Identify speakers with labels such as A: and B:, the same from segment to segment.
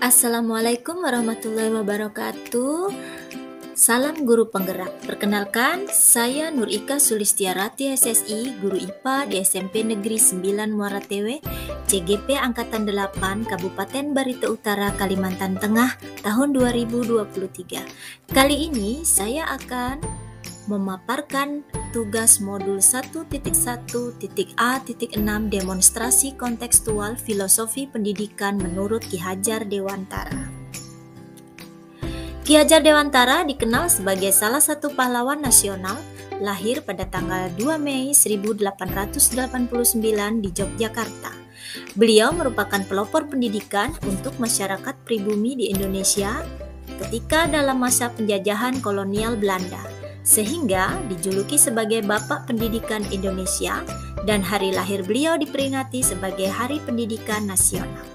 A: Assalamualaikum warahmatullahi wabarakatuh. Salam guru penggerak. Perkenalkan, saya Nur Ika Sulistiarati SSI, guru IPA di SMP Negeri 9 Muara Tewe, CGP Angkatan 8, Kabupaten Barito Utara, Kalimantan Tengah, tahun 2023. Kali ini saya akan memaparkan tugas modul 1.1.A.6 demonstrasi kontekstual filosofi pendidikan menurut Ki Hajar Dewantara. Ki Hajar Dewantara dikenal sebagai salah satu pahlawan nasional, lahir pada tanggal 2 Mei 1889 di Yogyakarta. Beliau merupakan pelopor pendidikan untuk masyarakat pribumi di Indonesia ketika dalam masa penjajahan kolonial Belanda, sehingga dijuluki sebagai Bapak Pendidikan Indonesia, dan hari lahir beliau diperingati sebagai Hari Pendidikan Nasional.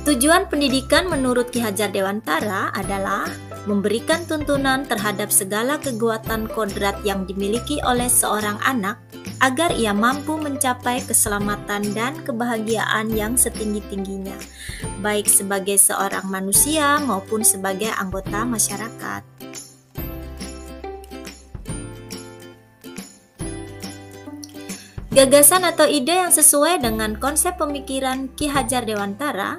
A: Tujuan pendidikan menurut Ki Hajar Dewantara adalah memberikan tuntunan terhadap segala kekuatan kodrat yang dimiliki oleh seorang anak agar ia mampu mencapai keselamatan dan kebahagiaan yang setinggi-tingginya, baik sebagai seorang manusia maupun sebagai anggota masyarakat. Gagasan atau ide yang sesuai dengan konsep pemikiran Ki Hajar Dewantara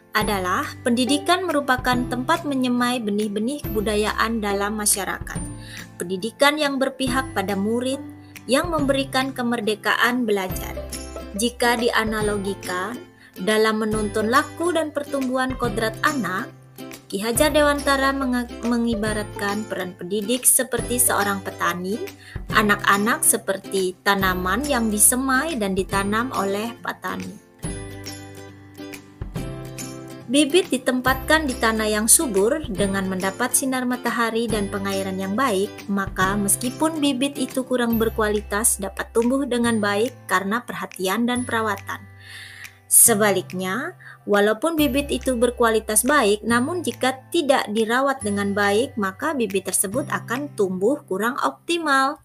A: adalah pendidikan merupakan tempat menyemai benih-benih kebudayaan dalam masyarakat. Pendidikan yang berpihak pada murid yang memberikan kemerdekaan belajar. Jika dianalogikan dalam menuntun laku dan pertumbuhan kodrat anak, Ki Hajar Dewantara mengibaratkan peran pendidik seperti seorang petani, anak-anak seperti tanaman yang disemai dan ditanam oleh petani. Bibit ditempatkan di tanah yang subur dengan mendapat sinar matahari dan pengairan yang baik, maka meskipun bibit itu kurang berkualitas dapat tumbuh dengan baik karena perhatian dan perawatan. Sebaliknya, walaupun bibit itu berkualitas baik, namun jika tidak dirawat dengan baik, maka bibit tersebut akan tumbuh kurang optimal.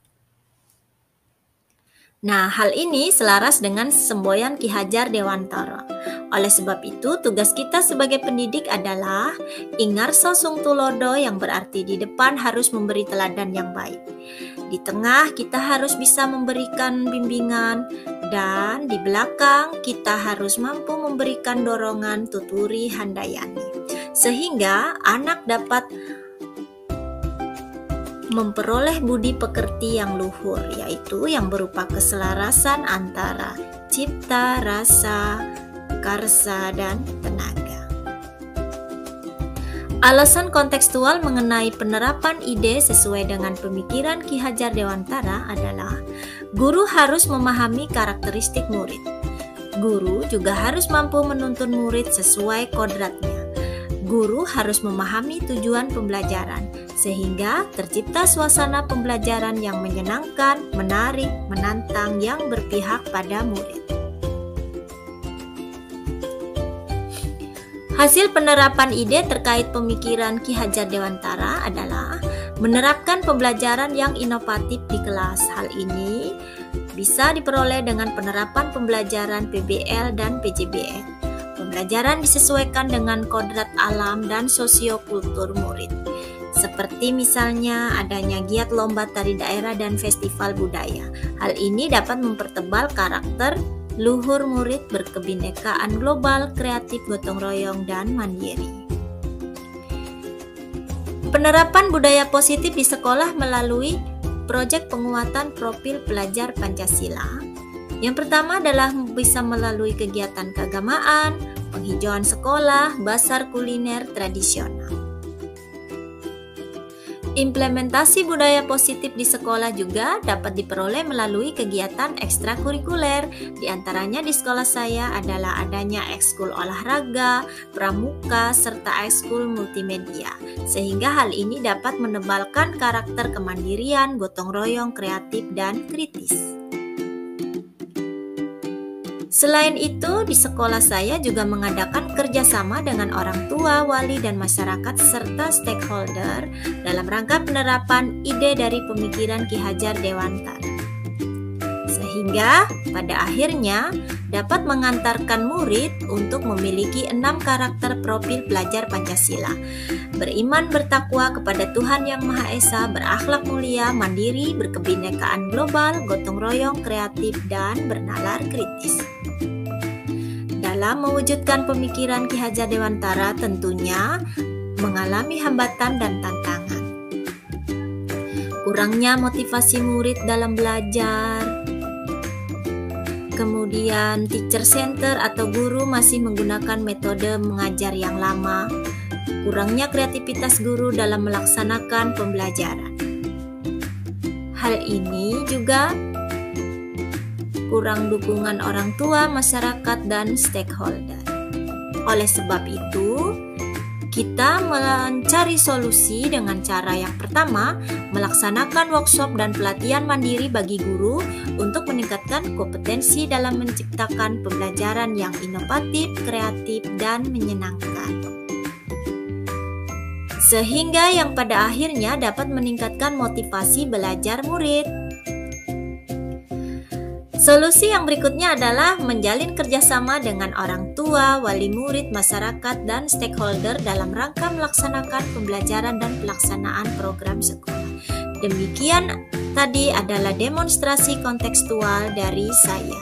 A: Nah, hal ini selaras dengan semboyan Ki Hajar Dewantara. Oleh sebab itu, tugas kita sebagai pendidik adalah ingarso sung tulodo, yang berarti di depan harus memberi teladan yang baik. Di tengah kita harus bisa memberikan bimbingan, dan di belakang kita harus mampu memberikan dorongan tuturi handayani, sehingga anak dapat memperoleh budi pekerti yang luhur, yaitu yang berupa keselarasan antara cipta, rasa, karsa, dan tenaga. Alasan kontekstual mengenai penerapan ide sesuai dengan pemikiran Ki Hajar Dewantara adalah guru harus memahami karakteristik murid. Guru juga harus mampu menuntun murid sesuai kodratnya. Guru harus memahami tujuan pembelajaran, sehingga tercipta suasana pembelajaran yang menyenangkan, menarik, menantang, yang berpihak pada murid. Hasil penerapan ide terkait pemikiran Ki Hajar Dewantara adalah menerapkan pembelajaran yang inovatif di kelas. Hal ini bisa diperoleh dengan penerapan pembelajaran PBL dan PJBL. Pembelajaran disesuaikan dengan kodrat alam dan sosiokultur murid, seperti misalnya adanya giat lomba tari daerah dan festival budaya. Hal ini dapat mempertebal karakter luhur murid berkebinekaan global, kreatif, gotong royong, dan mandiri. Penerapan budaya positif di sekolah melalui proyek penguatan profil pelajar Pancasila. Yang pertama adalah bisa melalui kegiatan keagamaan, penghijauan sekolah, basar kuliner tradisional. Implementasi budaya positif di sekolah juga dapat diperoleh melalui kegiatan ekstrakurikuler. Di antaranya di sekolah saya adalah adanya ekskul olahraga, pramuka, serta ekskul multimedia. Sehingga hal ini dapat menebalkan karakter kemandirian, gotong royong, kreatif, dan kritis. Selain itu, di sekolah saya juga mengadakan kerjasama dengan orang tua, wali, dan masyarakat serta stakeholder dalam rangka penerapan ide dari pemikiran Ki Hajar Dewantara. sehingga pada akhirnya dapat mengantarkan murid untuk memiliki 6 karakter profil pelajar Pancasila: beriman, bertakwa kepada Tuhan Yang Maha Esa, berakhlak mulia, mandiri, berkebinekaan global, gotong royong, kreatif, dan bernalar kritis. Dalam mewujudkan pemikiran Ki Hajar Dewantara tentunya mengalami hambatan dan tantangan. Kurangnya motivasi murid dalam belajar, kemudian teacher center atau guru masih menggunakan metode mengajar yang lama, kurangnya kreativitas guru dalam melaksanakan pembelajaran. Hal ini juga kurang dukungan orang tua, masyarakat, dan stakeholder. Oleh sebab itu, kita mencari solusi dengan cara yang pertama, melaksanakan workshop dan pelatihan mandiri bagi guru untuk meningkatkan kompetensi dalam menciptakan pembelajaran yang inovatif, kreatif, dan menyenangkan. Sehingga yang pada akhirnya dapat meningkatkan motivasi belajar murid. Solusi yang berikutnya adalah menjalin kerjasama dengan orang tua, wali murid, masyarakat, dan stakeholder dalam rangka melaksanakan pembelajaran dan pelaksanaan program sekolah. Demikian tadi adalah demonstrasi kontekstual dari saya.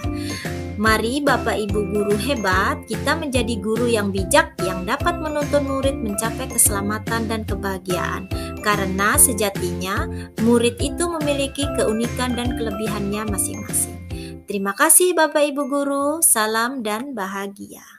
A: Mari Bapak Ibu guru hebat, kita menjadi guru yang bijak yang dapat menuntun murid mencapai keselamatan dan kebahagiaan. Karena sejatinya murid itu memiliki keunikan dan kelebihannya masing-masing. Terima kasih Bapak Ibu guru, salam dan bahagia.